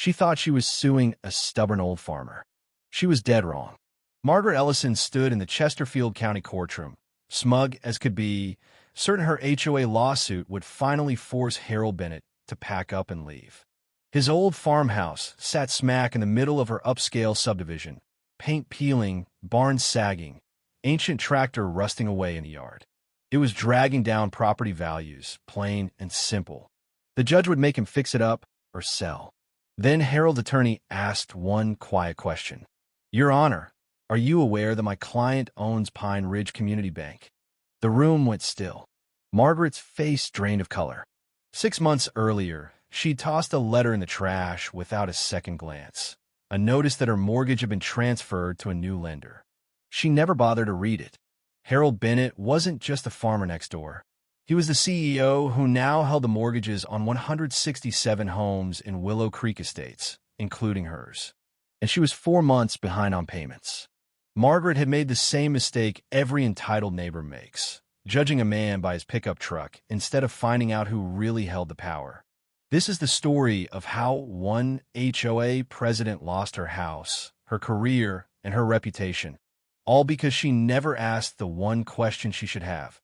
She thought she was suing a stubborn old farmer. She was dead wrong. Margaret Ellison stood in the Chesterfield County courtroom, smug as could be, certain her HOA lawsuit would finally force Harold Bennett to pack up and leave. His old farmhouse sat smack in the middle of her upscale subdivision, paint peeling, barns sagging, ancient tractor rusting away in the yard. It was dragging down property values, plain and simple. The judge would make him fix it up or sell. Then Harold's attorney asked one quiet question. "Your Honor, are you aware that my client owns Pine Ridge Community Bank?" The room went still. Margaret's face drained of color. 6 months earlier, she tossed a letter in the trash without a second glance, a notice that her mortgage had been transferred to a new lender. She never bothered to read it. Harold Bennett wasn't just a farmer next door. He was the CEO who now held the mortgages on 167 homes in Willow Creek Estates, including hers. And she was 4 months behind on payments. Margaret had made the same mistake every entitled neighbor makes, judging a man by his pickup truck instead of finding out who really held the power. This is the story of how one HOA president lost her house, her career, and her reputation, all because she never asked the one question she should have.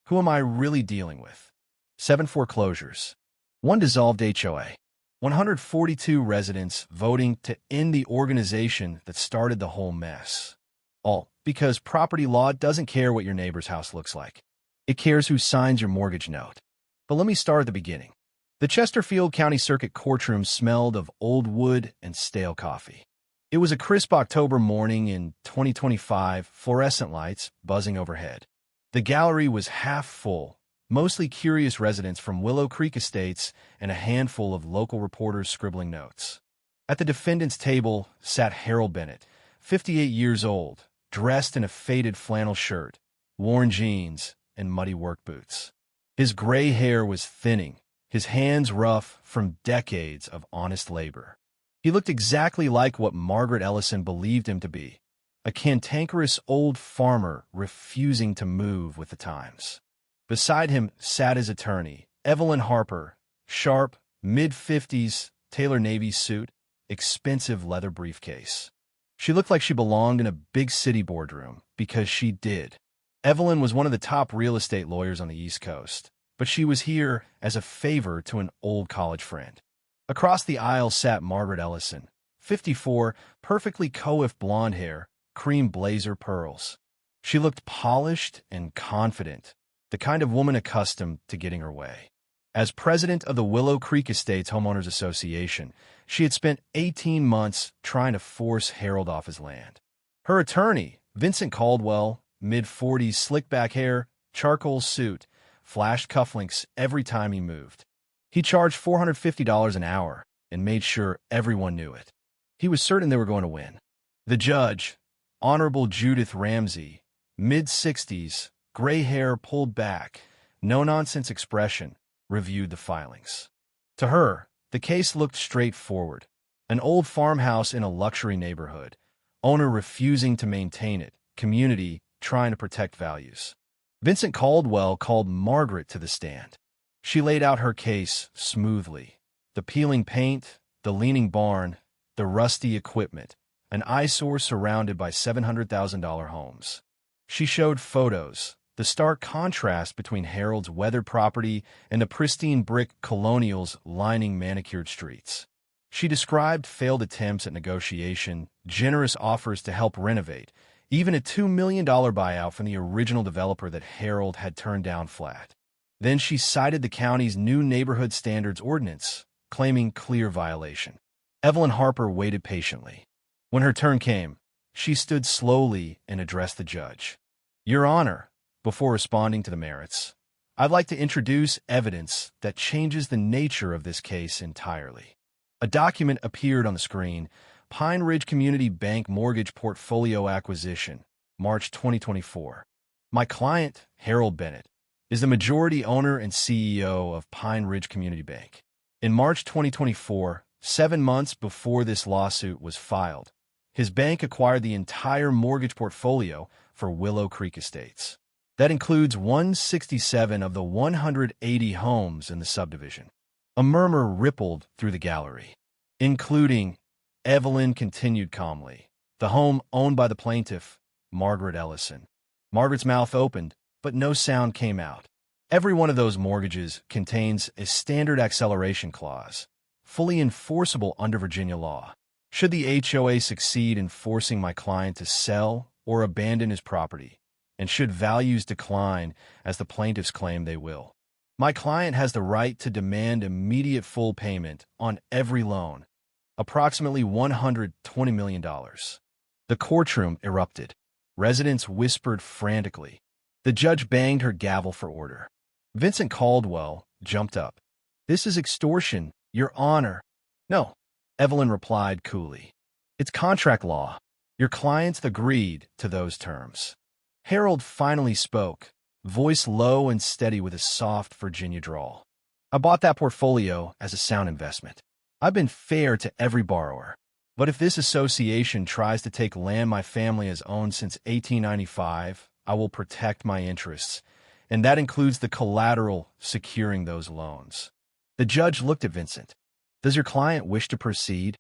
Who am I really dealing with? 7 foreclosures. 1 dissolved HOA. 142 residents voting to end the organization that started the whole mess. All because property law doesn't care what your neighbor's house looks like. It cares who signs your mortgage note. But let me start at the beginning. The Chesterfield County Circuit courtroom smelled of old wood and stale coffee. It was a crisp October morning in 2025, fluorescent lights buzzing overhead. The gallery was half full, mostly curious residents from Willow Creek Estates and a handful of local reporters scribbling notes. At the defendant's table sat Harold Bennett, 58 years old, dressed in a faded flannel shirt, worn jeans, and muddy work boots. His gray hair was thinning, his hands rough from decades of honest labor. He looked exactly like what Margaret Ellison believed him to be, a cantankerous old farmer refusing to move with the times. Beside him sat his attorney, Evelyn Harper, sharp, mid-50s, Taylor Navy suit, expensive leather briefcase. She looked like she belonged in a big city boardroom, because she did. Evelyn was one of the top real estate lawyers on the East Coast, but she was here as a favor to an old college friend. Across the aisle sat Margaret Ellison, 54, perfectly coiffed blonde hair, cream blazer pearls. She looked polished and confident, the kind of woman accustomed to getting her way. As president of the Willow Creek Estates Homeowners Association, she had spent 18 months trying to force Harold off his land. Her attorney, Vincent Caldwell, mid-40s, slick-back hair, charcoal suit, flashed cufflinks every time he moved. He charged $450 an hour and made sure everyone knew it. He was certain they were going to win. The judge, Honorable Judith Ramsey, mid-60s, gray hair pulled back, no-nonsense expression, reviewed the filings. To her, the case looked straightforward. An old farmhouse in a luxury neighborhood, owner refusing to maintain it, community trying to protect values. Vincent Caldwell called Margaret to the stand. She laid out her case smoothly. The peeling paint, the leaning barn, the rusty equipment, an eyesore surrounded by $700,000 homes. She showed photos, the stark contrast between Harold's weathered property and the pristine brick colonials lining manicured streets. She described failed attempts at negotiation, generous offers to help renovate, even a $2 million buyout from the original developer that Harold had turned down flat. Then she cited the county's new neighborhood standards ordinance, claiming clear violation. Evelyn Harper waited patiently. When her turn came, she stood slowly and addressed the judge. "Your Honor," before responding to the merits, "I'd like to introduce evidence that changes the nature of this case entirely." A document appeared on the screen, Pine Ridge Community Bank Mortgage Portfolio Acquisition, March 2024. My client, Harold Bennett, is the majority owner and CEO of Pine Ridge Community Bank. In March 2024, 7 months before this lawsuit was filed, his bank acquired the entire mortgage portfolio for Willow Creek Estates. That includes 167 of the 180 homes in the subdivision. A murmur rippled through the gallery. including, Evelyn continued calmly, the home owned by the plaintiff, Margaret Ellison. Margaret's mouth opened, but no sound came out. Every one of those mortgages contains a standard acceleration clause, fully enforceable under Virginia law. Should the HOA succeed in forcing my client to sell or abandon his property, and should values decline as the plaintiffs claim they will, my client has the right to demand immediate full payment on every loan, approximately $120 million. The courtroom erupted. Residents whispered frantically. The judge banged her gavel for order. Vincent Caldwell jumped up. "This is extortion, Your Honor." "No," Evelyn replied coolly. "It's contract law. Your clients agreed to those terms." Harold finally spoke, voice low and steady with a soft Virginia drawl. "I bought that portfolio as a sound investment. I've been fair to every borrower. But if this association tries to take land my family has owned since 1895, I will protect my interests, and that includes the collateral securing those loans." The judge looked at Vincent. "Does your client wish to proceed?"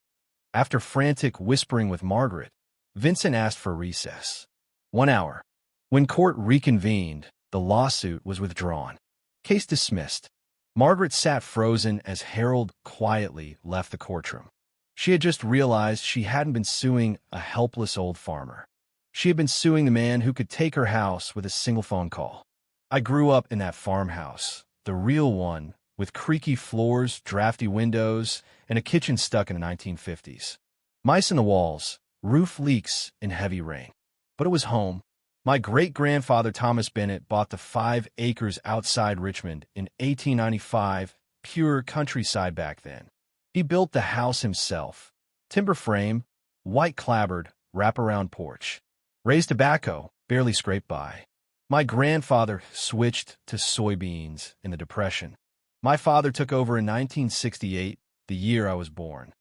After frantic whispering with Margaret, Vincent asked for recess. 1 hour. When court reconvened, the lawsuit was withdrawn. Case dismissed. Margaret sat frozen as Harold quietly left the courtroom. She had just realized she hadn't been suing a helpless old farmer. She had been suing the man who could take her house with a single phone call. "I grew up in that farmhouse, the real one, with creaky floors, drafty windows, and a kitchen stuck in the 1950s. Mice in the walls, roof leaks in heavy rain. But it was home. My great-grandfather Thomas Bennett bought the 5 acres outside Richmond in 1895, pure countryside back then. He built the house himself. Timber frame, white clapboard, wraparound porch. Raised tobacco, barely scraped by. My grandfather switched to soybeans in the Depression. My father took over in 1968, the year I was born.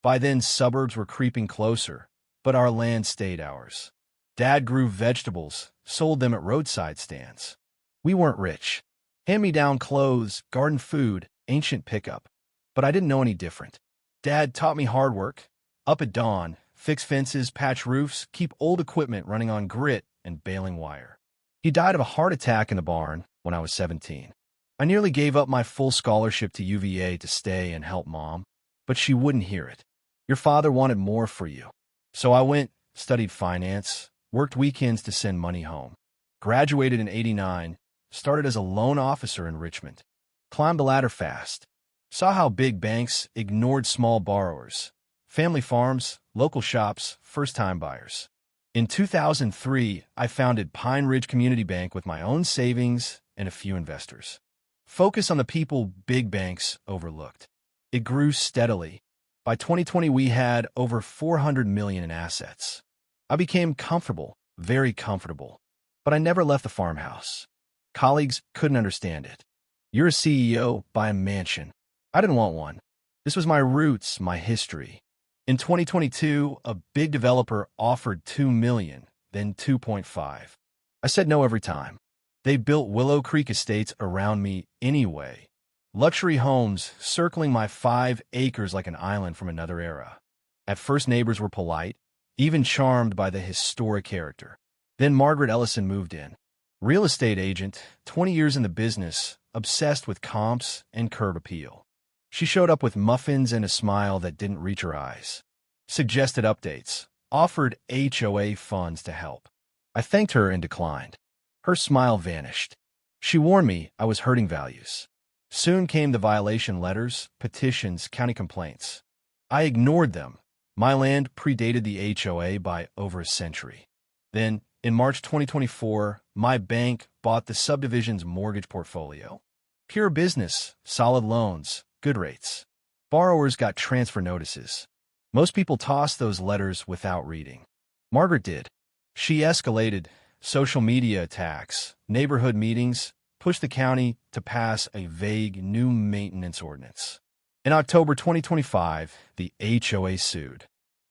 By then, suburbs were creeping closer, but our land stayed ours. Dad grew vegetables, sold them at roadside stands. We weren't rich. Hand-me-down clothes, garden food, ancient pickup. But I didn't know any different. Dad taught me hard work. Up at dawn, fix fences, patch roofs, keep old equipment running on grit and baling wire. He died of a heart attack in the barn when I was 17. I nearly gave up my full scholarship to UVA to stay and help Mom, but she wouldn't hear it. Your father wanted more for you. So I went, studied finance, worked weekends to send money home. Graduated in '89, started as a loan officer in Richmond. Climbed the ladder fast. Saw how big banks ignored small borrowers. Family farms, local shops, first-time buyers. In 2003, I founded Pine Ridge Community Bank with my own savings and a few investors. Focus on the people big banks overlooked. It grew steadily. By 2020, we had over $400 million in assets. I became comfortable, very comfortable. But I never left the farmhouse. Colleagues couldn't understand it. You're a CEO, buy a mansion. I didn't want one. This was my roots, my history. In 2022, a big developer offered $2 million, then $2.5. I said no every time. They built Willow Creek estates around me anyway. Luxury homes circling my 5 acres like an island from another era. At first, neighbors were polite, even charmed by the historic character. Then Margaret Ellison moved in. Real estate agent, 20 years in the business, obsessed with comps and curb appeal. She showed up with muffins and a smile that didn't reach her eyes. Suggested updates, offered HOA funds to help. I thanked her and declined. Her smile vanished. She warned me I was hurting values. Soon came the violation letters, petitions, county complaints. I ignored them. My land predated the HOA by over a century. Then, in March 2024, my bank bought the subdivision's mortgage portfolio. Pure business, solid loans, good rates. Borrowers got transfer notices. Most people tossed those letters without reading. Margaret did. She escalated social media attacks, neighborhood meetings, pushed the county to pass a vague new maintenance ordinance. In October 2025, the HOA sued.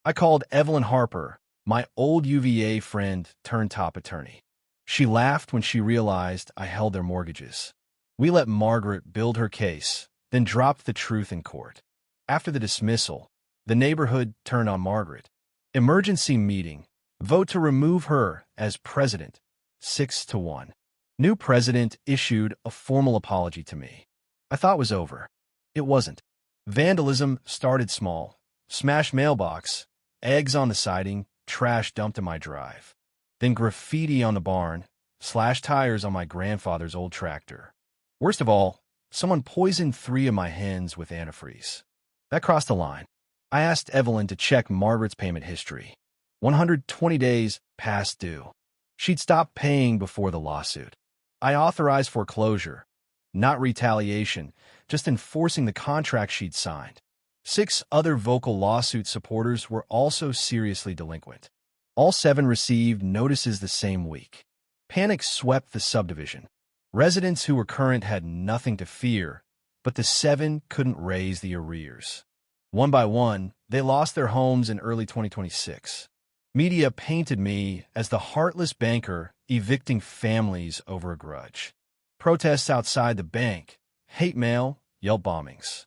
I called Evelyn Harper, my old UVA friend turned top attorney. She laughed when she realized I held their mortgages. We let Margaret build her case, then dropped the truth in court. After the dismissal, The neighborhood turned on Margaret. Emergency meeting. Vote to remove her as president. 6-1. New president issued a formal apology to me. I thought it was over. It wasn't. Vandalism started small. Smashed mailbox, eggs on the siding, trash dumped in my drive. Then graffiti on the barn, slashed tires on my grandfather's old tractor. Worst of all, someone poisoned 3 of my hens with antifreeze. That crossed the line. I asked Evelyn to check Margaret's payment history. 120 days past due. She'd stopped paying before the lawsuit. I authorized foreclosure, not retaliation, just enforcing the contract she'd signed. 6 other vocal lawsuit supporters were also seriously delinquent. All 7 received notices the same week. Panic swept the subdivision. Residents who were current had nothing to fear, but the 7 couldn't raise the arrears. One by one, they lost their homes in early 2026. Media painted me as the heartless banker evicting families over a grudge. Protests outside the bank, hate mail, Yelp bombings.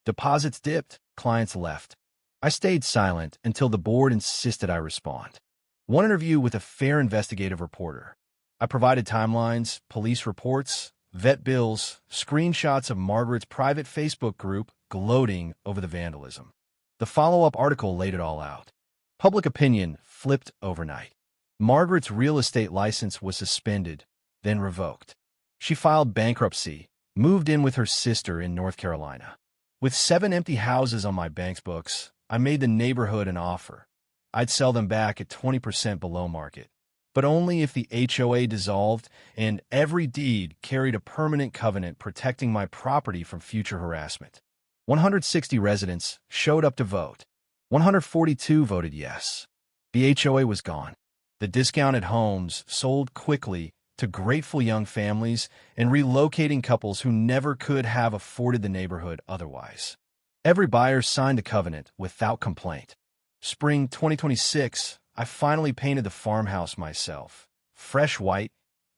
Deposits dipped, clients left. I stayed silent until the board insisted I respond. One interview with a fair investigative reporter. I provided timelines, police reports, vet bills, screenshots of Margaret's private Facebook group gloating over the vandalism. The follow-up article laid it all out. Public opinion flipped overnight. Margaret's real estate license was suspended, then revoked. She filed bankruptcy, moved in with her sister in North Carolina. With 7 empty houses on my bank's books, I made the neighborhood an offer. I'd sell them back at 20% below market, but only if the HOA dissolved and every deed carried a permanent covenant protecting my property from future harassment. 160 residents showed up to vote. 142 voted yes. The HOA was gone. The discounted homes sold quickly to grateful young families and relocating couples who never could have afforded the neighborhood otherwise. Every buyer signed a covenant without complaint. Spring 2026, I finally painted the farmhouse myself. Fresh white,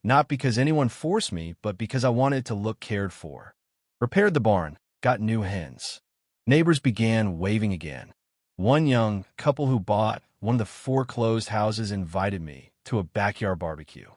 not because anyone forced me, but because I wanted it to look cared for. Repaired the barn, got new hens. Neighbors began waving again. One young couple who bought one of the foreclosed houses invited me to a backyard barbecue.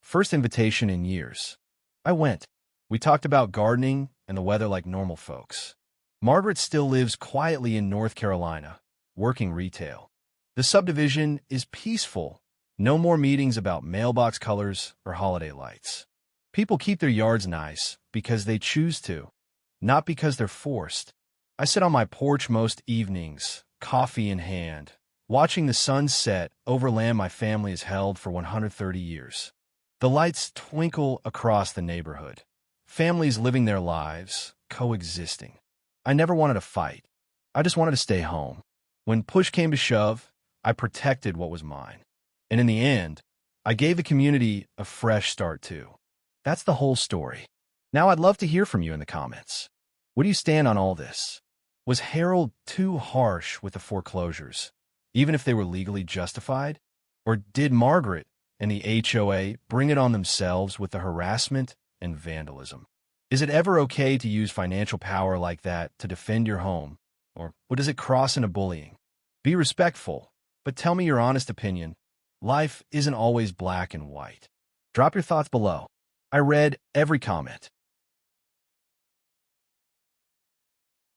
First invitation in years. I went. We talked about gardening and the weather like normal folks. Margaret still lives quietly in North Carolina, working retail. The subdivision is peaceful. No more meetings about mailbox colors or holiday lights. People keep their yards nice because they choose to, not because they're forced. I sit on my porch most evenings, coffee in hand, watching the sun set over land my family has held for 130 years. The lights twinkle across the neighborhood. Families living their lives, coexisting. I never wanted to fight. I just wanted to stay home. When push came to shove, I protected what was mine. And in the end, I gave the community a fresh start too. That's the whole story. Now I'd love to hear from you in the comments. Where do you stand on all this? Was Harold too harsh with the foreclosures, even if they were legally justified? Or did Margaret and the HOA bring it on themselves with the harassment and vandalism? Is it ever okay to use financial power like that to defend your home? Or does it cross into bullying? Be respectful, but tell me your honest opinion. Life isn't always black and white. Drop your thoughts below. I read every comment.